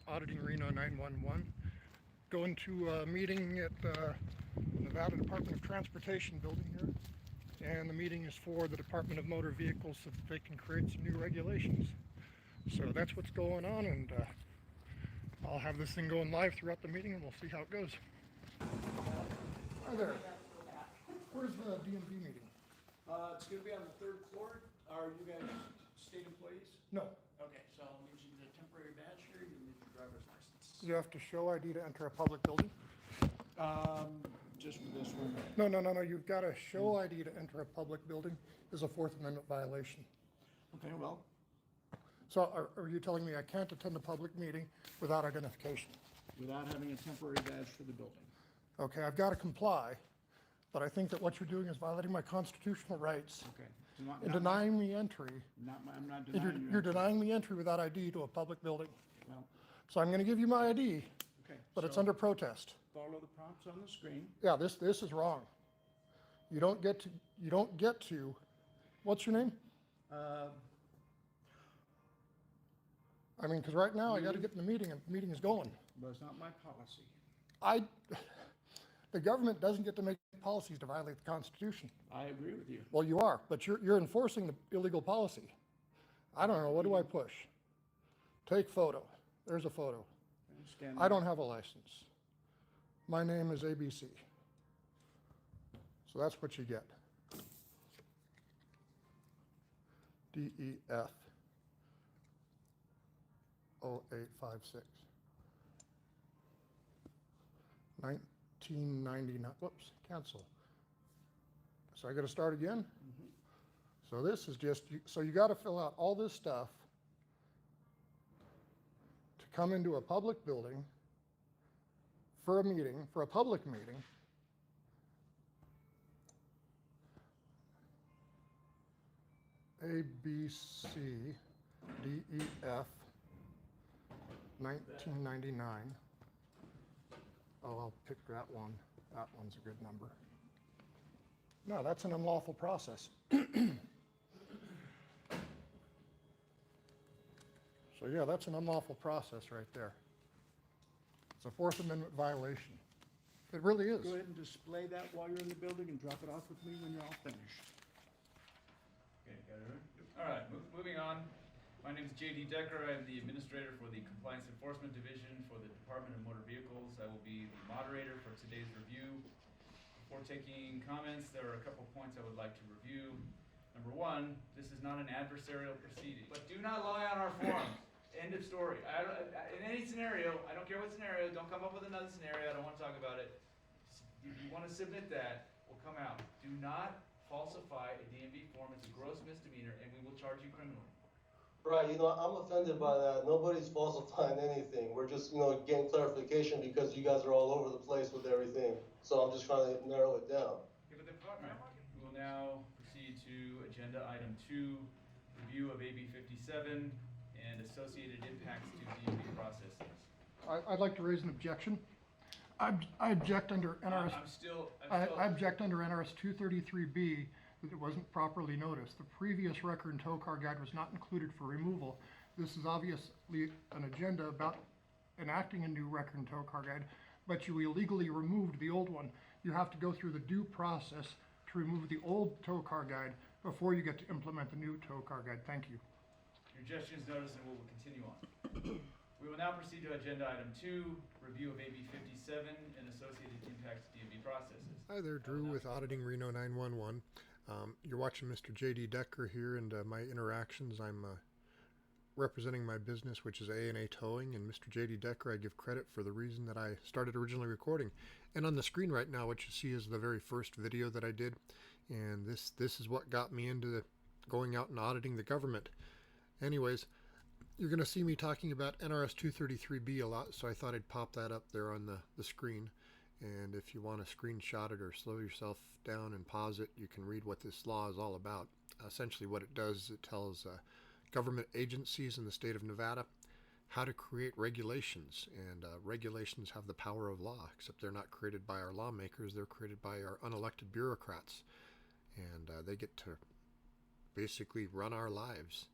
auditing Reno 911. Going to a meeting at the Nevada Department of Transportation building here. And the meeting is for the Department of Motor Vehicles so that they can create some new regulations. So that's what's going on, and I'll have this thing going live throughout the meeting and we'll see how it goes. Hi there. Where's the DMV meeting? It's gonna be on the third floor. Are you guys state employees? No. Okay, so I'll need you the temporary badge here, you need your driver's license. You have to show ID to enter a public building? Just for this one. No. You've got to show ID to enter a public building is a Fourth Amendment violation. Okay, well, So are you telling me I can't attend a public meeting without identification? without having a temporary badge for the building. Okay, I've got to comply, but I think that what you're doing is violating my constitutional rights Okay. and denying me entry. I'm not And denying you. you're denying me entry without ID to a public building. Well, So I'm going to give you my ID, okay. but it's so under protest. Follow the prompts on the screen. Yeah, this is wrong. You don't get to, what's your name? I mean, because right now I got to get in the meeting and the meeting is going. But it's not my policy. The government doesn't get to make policies to violate the Constitution. I agree with you. Well, you are, but you're enforcing the illegal policy. I don't know, what do I push? Take photo. There's a photo. Stand I don't have a license. My name is ABC. So that's what you get. DEF 0856. 1999, whoops, cancel. So I got to start again? Mm-hmm. So this is just, so you got to fill out all this stuff to come into a public building for a meeting, for a public meeting. A, B, C, D, E, F, 1999. Oh, I'll pick that one. That one's a good number. No, that's an unlawful process. So yeah, that's an unlawful process right there. It's a Fourth Amendment violation. It really is. Go ahead and display that while you're in the building and drop it off with me when you're all finished. Okay, got it. All right, moving on. My name is J.D. Decker. I'm the administrator for the Compliance Enforcement Division for the Department of Motor Vehicles. I will be the moderator for today's review. Before taking comments, there are a couple points I would like to review. Number one, this is not an adversarial proceeding. But do not lie on our forums. End of story. In any scenario, I don't care what scenario, don't come up with another scenario, I don't want to talk about it. If you want to submit that, we'll come out. Do not falsify a DMV form. It's a gross misdemeanor, and we will charge you criminally. Right, I'm offended by that. Nobody's falsifying anything. We're just, getting clarification because you guys are all over the place with everything. So I'm just trying to narrow it down. Okay, but we will now proceed to agenda item 2, review of AB 57 and associated impacts to DMV processes. I'd like to raise an objection. I object under NRS. I object under NRS 233B that it wasn't properly noticed. The previous record and tow car guide was not included for removal. This is obviously an agenda about enacting a new record and tow car guide, but you illegally removed the old one. You have to go through the due process to remove the old tow car guide before you get to implement the new tow car guide. Thank you. Your objection is noticed and we will continue on. We will now proceed to agenda item 2, review of AB 57 and associated impacts to DMV processes. Hi there, Drew with Auditing Reno 911. You're watching Mr. J.D. Decker here, and my interactions. I'm representing my business, which is A&A Towing, and Mr. J.D. Decker, I give credit for the reason that I started originally recording. And on the screen right now, what you see is the very first video that I did, and this is what got me into going out and auditing the government. Anyways, you're going to see me talking about NRS 233B a lot, so I thought I'd pop that up there on the screen. And if you want to screenshot it or slow yourself down and pause it, you can read what this law is all about. Essentially what it does is it tells government agencies in the state of Nevada how to create regulations. And regulations have the power of law, except they're not created by our lawmakers, they're created by our unelected bureaucrats. And they get to basically run our lives.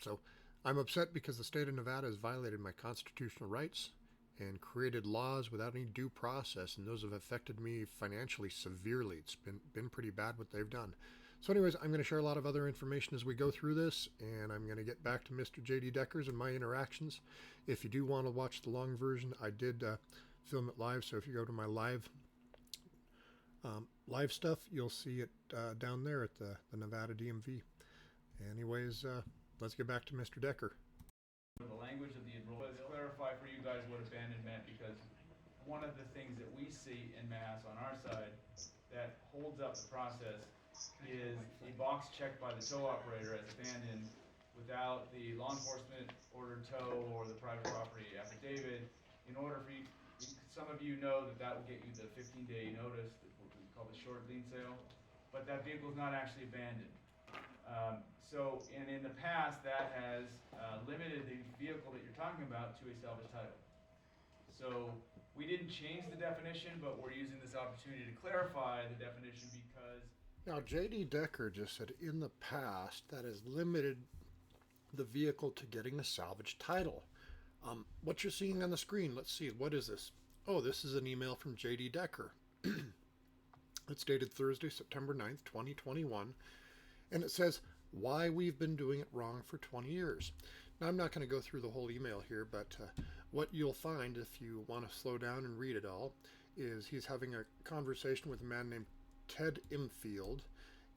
So I'm upset because the state of Nevada has violated my constitutional rights and created laws without any due process, and those have affected me financially severely. It's been pretty bad what they've done. So anyways, I'm going to share a lot of other information as we go through this, and I'm going to get back to Mr. J.D. Deckers and my interactions. If you do want to watch the long version, I did film it live, so if you go to my live stuff, you'll see it down there at the Nevada DMV. Anyways, let's get back to Mr. Decker. The language of the enrollment. Let's clarify for you guys what abandoned meant, because one of the things that we see in Mass on our side that holds up the process is a box checked by the tow operator as abandoned without the law enforcement order tow or the private property affidavit. In order for you, some of you know that will get you the 15-day notice, what we call the short lien sale, but that vehicle is not actually abandoned. And in the past, that has limited the vehicle that you're talking about to a salvage title. So we didn't change the definition, but we're using this opportunity to clarify the definition because... Now, J.D. Decker just said in the past that has limited the vehicle to getting a salvage title. What you're seeing on the screen, let's see, what is this? Oh, this is an email from J.D. Decker. It's dated Thursday, September 9th, 2021. And it says, why we've been doing it wrong for 20 years. Now, I'm not going to go through the whole email here, but what you'll find if you want to slow down and read it all is he's having a conversation with a man named Ted Imfield,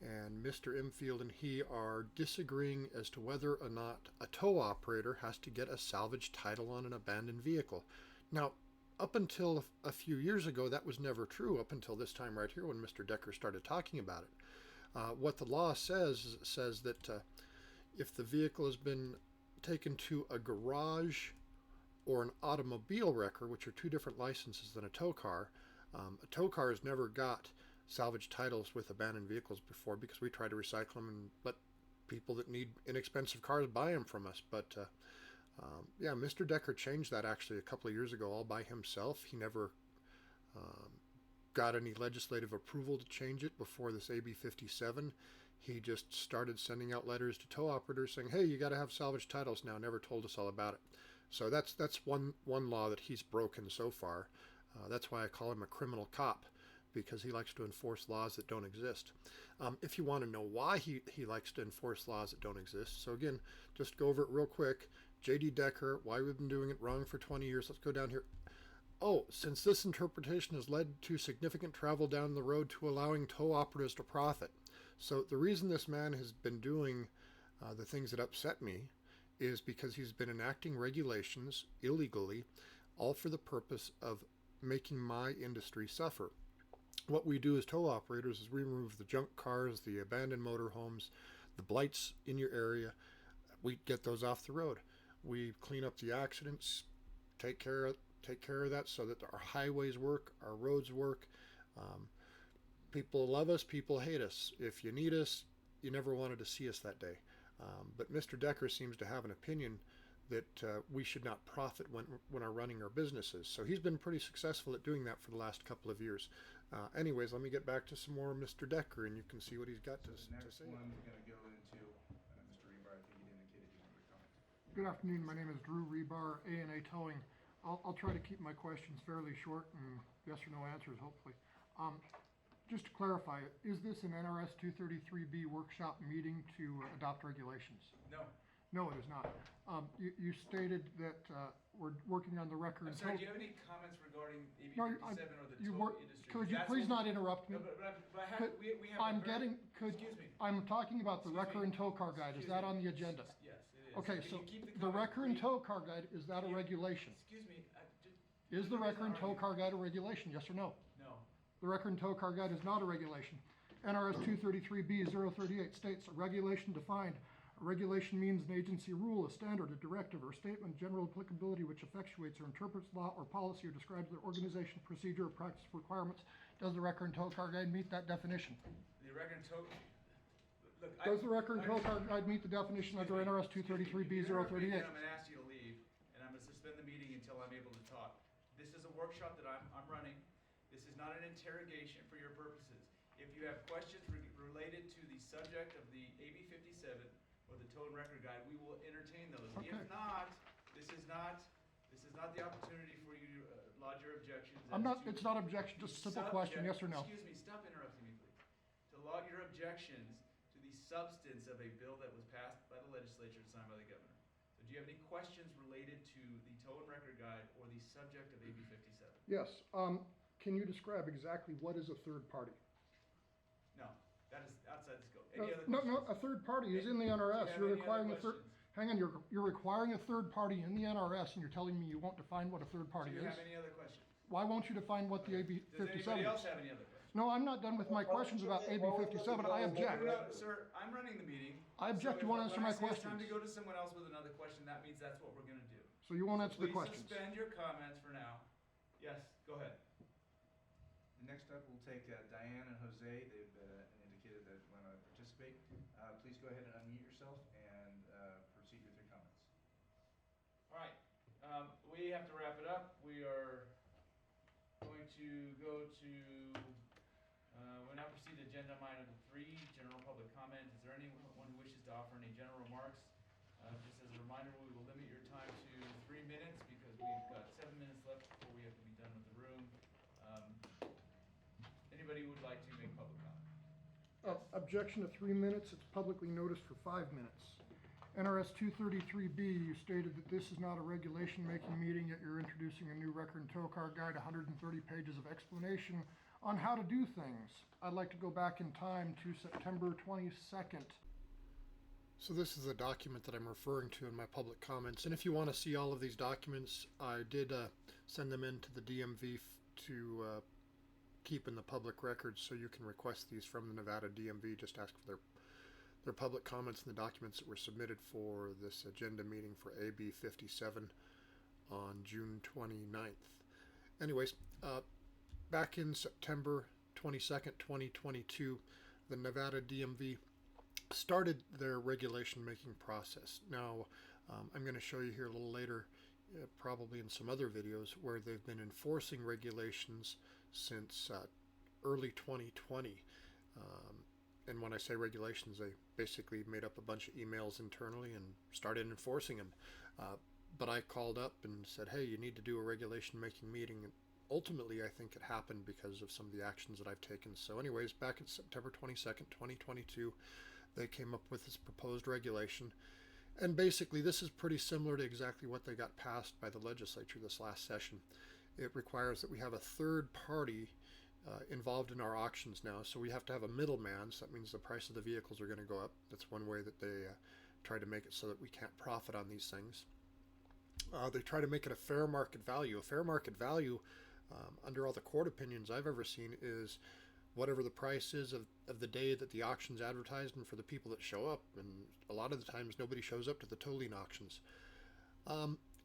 and Mr. Imfield and he are disagreeing as to whether or not a tow operator has to get a salvage title on an abandoned vehicle. Now, up until a few years ago, that was never true, up until this time right here when Mr. Decker started talking about it. What the law says that if the vehicle has been taken to a garage or an automobile wrecker, which are two different licenses than a tow car has never got salvage titles with abandoned vehicles before because we try to recycle them and let people that need inexpensive cars buy them from us. But yeah, Mr. Decker changed that actually a couple of years ago all by himself. He never got any legislative approval to change it before this AB 57. He just started sending out letters to tow operators saying, hey, you got to have salvage titles now, never told us all about it. So that's one law that he's broken so far. That's why I call him a criminal cop, because he likes to enforce laws that don't exist. If you want to know why he likes to enforce laws that don't exist, so again, just go over it real quick. J.D. Decker, why we've been doing it wrong for 20 years. Let's go down here. Oh, since this interpretation has led to significant travel down the road to allowing tow operators to profit. So the reason this man has been doing the things that upset me is because he's been enacting regulations illegally, all for the purpose of making my industry suffer. What we do as tow operators is we remove the junk cars, the abandoned motorhomes, the blights in your area. We get those off the road. We clean up the accidents, take care of that so that our highways work, our roads work. People love us, people hate us. If you need us, you never wanted to see us that day. But Mr. Decker seems to have an opinion that we should not profit when we're running our businesses. So he's been pretty successful at doing that for the last couple of years. Anyways, let me get back to some more Mr. Decker, and you can see what he's got to say. The next one we're going to go into, Mr. Rebar, I think you indicated you wanted to comment. Good afternoon. My name is Drew Rebar, A&A Towing. I'll try to keep my questions fairly short and yes or no answers, hopefully. Just to clarify, is this an NRS 233B workshop meeting to adopt regulations? No. No, it is not. You stated that we're working on the record. I'm sorry, do you have any comments regarding AB No, 57 or the tow industry? Could you please not interrupt me? No, but I have, we have excuse me. I'm talking about the wrecker and tow car guide. Is that on the agenda? Yes, it is. Okay, Can so you keep the comment wrecker and brief? tow car guide, is that a regulation? Excuse me. Is the wrecker and tow car guide a regulation, yes or no? No. The wrecker and tow car guide is not a regulation. NRS 233B 038 states a regulation defined. A regulation means an agency rule, a standard, a directive, or statement of general applicability which effectuates or interprets law or policy or describes their organization, procedure, or practice requirements. Does the wrecker and tow car guide meet that definition? The wrecker and tow... Look, Does the wrecker and tow car guide meet the definition under NRS 233B 038? I'm going to ask you to leave, and I'm going to suspend the meeting until I'm able to talk. This is a workshop that I'm running. This is not an interrogation for your purposes. If you have questions related to the subject of the AB 57 or the tow and record guide, we will entertain those. Okay. If not, this is not the opportunity for you to lodge your objections. It's not objection, just a simple question, yes or no? Excuse me, stop interrupting me, please. To log your objections to the substance of a bill that was passed by the legislature and signed by the governor. So do you have any questions related to the tow and record guide or the subject of AB 57? Yes, can you describe exactly what is a third party? No, that is outside the scope. Any other No, questions? a third party is in the Do NRS, you have you're any other requiring a third, questions? hang on, you're requiring a third party in the NRS, and you're telling me you won't define what a third party Do you is? have any other questions? Why won't you define what the AB Does 57 anybody else is? have any other questions? No, I'm not done with my questions about AB 57, I object. No, sir, I'm running the meeting. I object. So You won't if- answer when I my say it's time to questions. go to someone else with another question, that means that's what we're gonna do. So you won't answer the questions. Please suspend your comments for now. Yes, go ahead. Next up, we'll take Diane and Jose. They've indicated that they want to participate. Please go ahead and unmute yourself and proceed with your comments. All right, we have to wrap it up. We are going to go to, we'll now proceed to agenda item 3, general public comment. Is there anyone who wishes to offer any general remarks? Just as a reminder, we will limit your time to 3 minutes because we've got 7 minutes left before we have to be done with the room. Anybody who would like to make public comment? Objection to 3 minutes, it's publicly noticed for 5 minutes. NRS 233B, you stated that this is not a regulation-making meeting, yet you're introducing a new record and tow car guide, 130 pages of explanation on how to do things. I'd like to go back in time to September 22nd. So this is the document that I'm referring to in my public comments. And if you want to see all of these documents, I did send them into the DMV to keep in the public records, so you can request these from the Nevada DMV. Just ask for their public comments and the documents that were submitted for this agenda meeting for AB 57 on June 29th. Anyways, back in September 22nd, 2022, the Nevada DMV started their regulation making process. Now, I'm going to show you here a little later, probably in some other videos, where they've been enforcing regulations since early 2020. And when I say regulations, they basically made up a bunch of emails internally and started enforcing them. But I called up and said, hey, you need to do a regulation making meeting. And ultimately, I think it happened because of some of the actions that I've taken. So anyways, back in September 22nd, 2022, they came up with this proposed regulation. And basically, this is pretty similar to exactly what they got passed by the legislature this last session. It requires that we have a third party involved in our auctions now. So we have to have a middleman. So that means the price of the vehicles are going to go up. That's one way that they try to make it so that we can't profit on these things. They try to make it a fair market value. A fair market value, under all the court opinions I've ever seen, is whatever the price is of the day that the auction's advertised and for the people that show up. And a lot of the times nobody shows up to the towing auctions.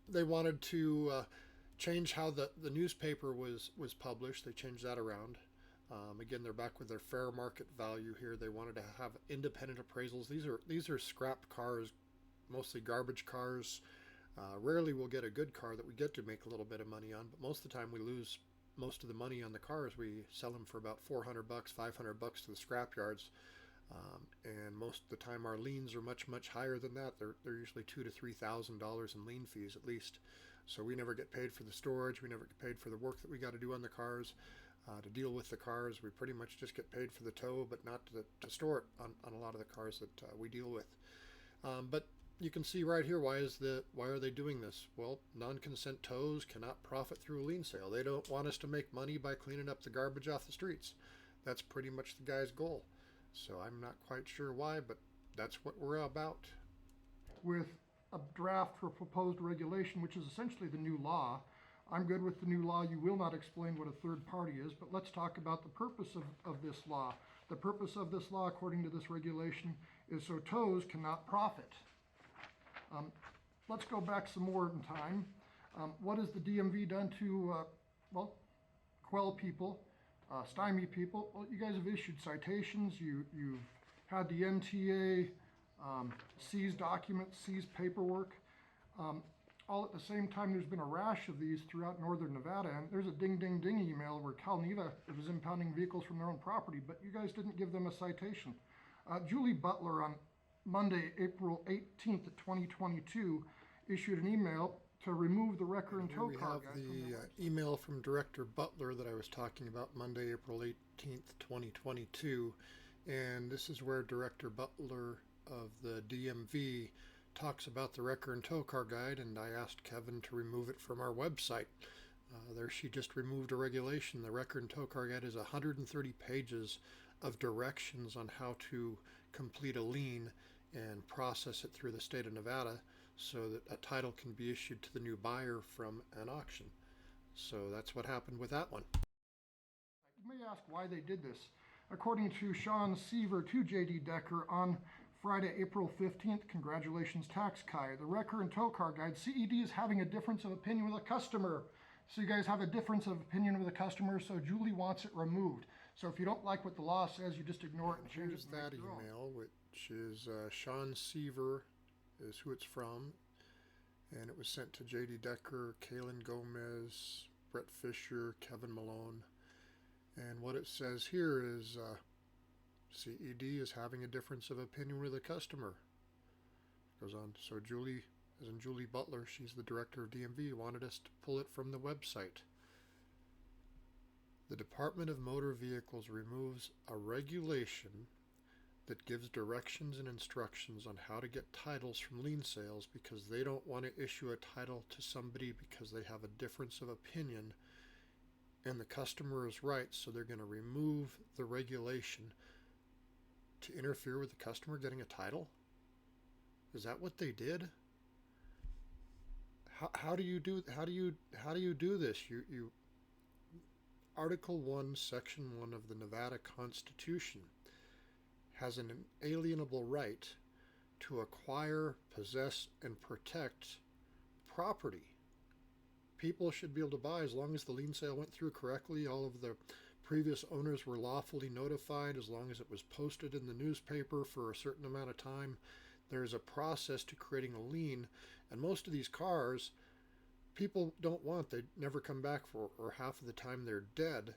They wanted to change how the newspaper was published. They changed that around. Again, they're back with their fair market value here. They wanted to have independent appraisals. These are scrap cars, mostly garbage cars. Rarely we'll get a good car that we get to make a little bit of money on, but most of the time we lose most of the money on the cars. We sell them for about $400, $500 to the scrap yards, and most of the time our liens are much higher than that. They're usually $2,000 to $3,000 in lien fees at least. So we never get paid for the storage. We never get paid for the work that we got to do on the cars. To deal with the cars, we pretty much just get paid for the tow, but not to store it on a lot of the cars that we deal with. But you can see right here, why are they doing this? Well, non-consent tows cannot profit through a lien sale. They don't want us to make money by cleaning up the garbage off the streets. That's pretty much the guy's goal. So I'm not quite sure why, but that's what we're about. With a draft for proposed regulation, which is essentially the new law. I'm good with the new law. You will not explain what a third party is, but let's talk about the purpose of this law. The purpose of this law, according to this regulation, is so tows cannot profit. Let's go back some more in time. What has the DMV done to, quell people, stymie people? Well, you guys have issued citations. You've had the NTA seize documents, seize paperwork. All at the same time, there's been a rash of these throughout northern Nevada, and there's a ding email where Calneva was impounding vehicles from their own property, but you guys didn't give them a citation. Julie Butler on Monday, April 18th, 2022, issued an email to remove the wrecker and Here tow we car have guide from the their website. email from Director Butler that I was talking about Monday, April 18th, 2022. And this is where Director Butler of the DMV talks about the wrecker and tow car guide, and I asked Kevin to remove it from our website. There she just removed a regulation. The wrecker and tow car guide is 130 pages of directions on how to complete a lien and process it through the state of Nevada so that a title can be issued to the new buyer from an auction. So that's what happened with that one. You may ask why they did this. According to Sean Seaver to J.D. Decker on Friday, April 15th, congratulations tax Kai. The wrecker and tow car guide, CED is having a difference of opinion with a customer. So you guys have a difference of opinion with a customer, so Julie wants it removed. So if you don't like what the law says, you just ignore it and change Here's it and make that your own. email, which is Sean Seaver is who it's from, and it was sent to J.D. Decker, Kaylin Gomez, Brett Fisher, Kevin Malone. And what it says here is CED is having a difference of opinion with a customer. Goes on. So Julie, as in Julie Butler, she's the director of DMV, wanted us to pull it from the website. The Department of Motor Vehicles removes a regulation that gives directions and instructions on how to get titles from lien sales because they don't want to issue a title to somebody because they have a difference of opinion and the customer is right, so they're going to remove the regulation to interfere with the customer getting a title? Is that what they did? How do you do this? You Article 1, Section 1 of the Nevada Constitution has an inalienable right to acquire, possess, and protect property. People should be able to buy as long as the lien sale went through correctly, all of the previous owners were lawfully notified, as long as it was posted in the newspaper for a certain amount of time. There's a process to creating a lien, and most of these cars people don't want. They never come back for, or half of the time they're dead.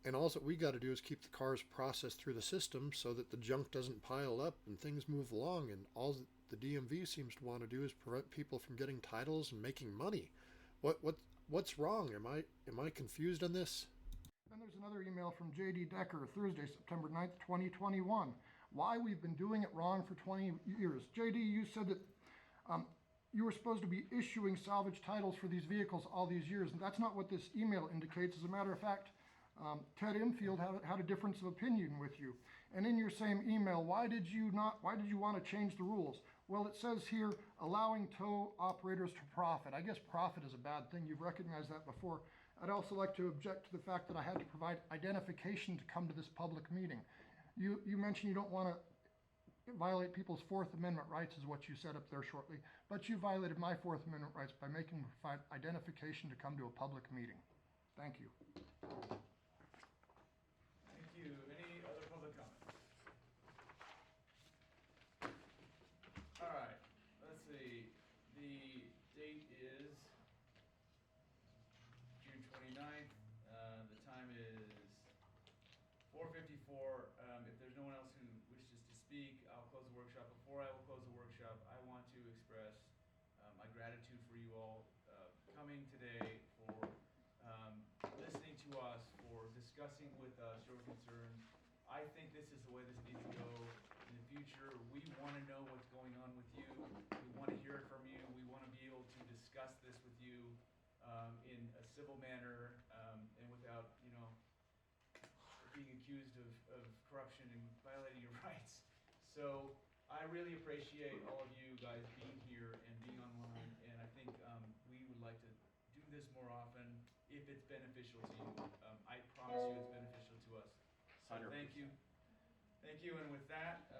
And all that we got to do is keep the cars processed through the system so that the junk doesn't pile up and things move along. And all that the DMV seems to want to do is prevent people from getting titles and making money. What's wrong? Am I confused on this? Then there's another email from J.D. Decker, Thursday, September 9th, 2021. Why we've been doing it wrong for 20 years. J.D., you said that you were supposed to be issuing salvage titles for these vehicles all these years, and that's not what this email indicates. As a matter of fact, Ted Infield had a difference of opinion with you. And in your same email, why did you want to change the rules? Well, it says here, allowing tow operators to profit. I guess profit is a bad thing. You've recognized that before. I'd also like to object to the fact that I had to provide identification to come to this public meeting. You mentioned you don't want to violate people's Fourth Amendment rights is what you said up there shortly, but you violated my Fourth Amendment rights by making me provide identification to come to a public meeting. Thank you. Thank you. Any other public comments? All right, let's see. The date is June 29th. The time is 4:54. If there's no one else who wishes to speak, I'll close the workshop. Before I will close the workshop, I want to express my gratitude for you all coming today, for listening to us, for discussing with us your concerns. I think this is the way this needs to go in the future. We want to know what's going on with you. We want to hear it from you. We want to be able to discuss this with you in a civil manner and without, being accused of corruption and violating your rights. So I really appreciate all of you guys being here and being online, and I think we would like to do this more often if it's beneficial to you. I promise you it's beneficial to us. So 100%. thank you. Thank you, and with that,